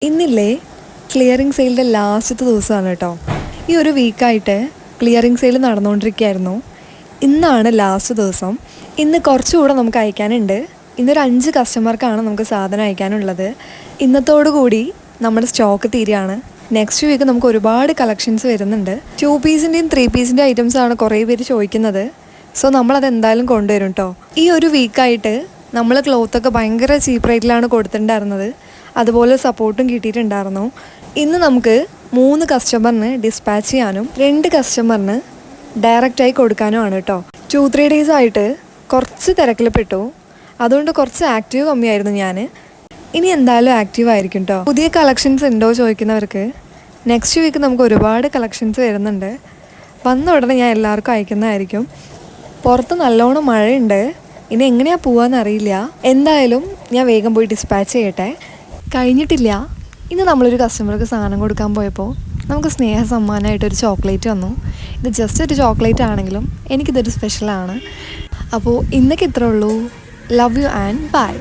ഇന്നില്ലേ clearing സെയിലിൻ്റെ ലാസ്റ്റത്തെ ദിവസമാണ് കേട്ടോ. ഈ ഒരു വീക്കായിട്ട് ക്ലിയറിംഗ് സെയിൽ നടന്നുകൊണ്ടിരിക്കുകയായിരുന്നു. ഇന്നാണ് ലാസ്റ്റ് ദിവസം. ഇന്ന് കുറച്ചുകൂടെ നമുക്ക് അയക്കാനുണ്ട്. ഇന്നൊരു 5 കസ്റ്റമർക്കാണ് നമുക്ക് സാധനം അയക്കാനുള്ളത്. ഇന്നത്തോടു കൂടി നമ്മുടെ സ്റ്റോക്ക് തീരുകയാണ്. നെക്സ്റ്റ് വീക്ക് നമുക്ക് ഒരുപാട് കളക്ഷൻസ് വരുന്നുണ്ട്. 2 പീസിൻ്റെയും 3 പീസിൻ്റെ ഐറ്റംസാണ് കുറേ പേര് ചോദിക്കുന്നത്. സോ നമ്മളത് എന്തായാലും കൊണ്ടുവരും കേട്ടോ. ഈ ഒരു വീക്കായിട്ട് നമ്മൾ ക്ലോത്തൊക്കെ ഭയങ്കര ചീപ്പ് റേറ്റിലാണ് കൊടുത്തിട്ടുണ്ടായിരുന്നത്. അതുപോലെ സപ്പോർട്ടും കിട്ടിയിട്ടുണ്ടായിരുന്നു. ഇന്ന് നമുക്ക് 3 കസ്റ്റമറിന് ഡിസ്പാച്ച് ചെയ്യാനും 2 കസ്റ്റമറിന് ഡയറക്റ്റായി കൊടുക്കാനുമാണ് കേട്ടോ. 2-3 ഡേയ്സ് ആയിട്ട് കുറച്ച് തിരക്കിൽ പെട്ടു. അതുകൊണ്ട് കുറച്ച് ആക്റ്റീവ് കമ്മിയായിരുന്നു ഞാൻ. ഇനി എന്തായാലും ആക്റ്റീവ് ആയിരിക്കും കേട്ടോ. പുതിയ കളക്ഷൻസ് ഉണ്ടോ ചോദിക്കുന്നവർക്ക് നെക്സ്റ്റ് വീക്ക് നമുക്ക് ഒരുപാട് കളക്ഷൻസ് വരുന്നുണ്ട്. വന്ന ഉടനെ ഞാൻ എല്ലാവർക്കും അയക്കുന്നതായിരിക്കും. പുറത്ത് നല്ലോണം മഴയുണ്ട്. ഇനി എങ്ങനെയാണ് പോകാമെന്നറിയില്ല. എന്തായാലും ഞാൻ വേഗം പോയി ഡിസ്പാച്ച് ചെയ്യട്ടെ. കഴിഞ്ഞിട്ടില്ല. ഇന്ന് നമ്മളൊരു കസ്റ്റമർക്ക് സാധനം കൊടുക്കാൻ പോയപ്പോൾ നമുക്ക് സ്നേഹ സമ്മാനമായിട്ടൊരു ചോക്ലേറ്റ് വന്നു. ഇത് ജസ്റ്റ് ഒരു ചോക്ലേറ്റ് ആണെങ്കിലും എനിക്കിതൊരു സ്പെഷ്യലാണ്. അപ്പോൾ ഇന്നൊക്കെ ഇത്രേ ഉള്ളൂ. Love you and by.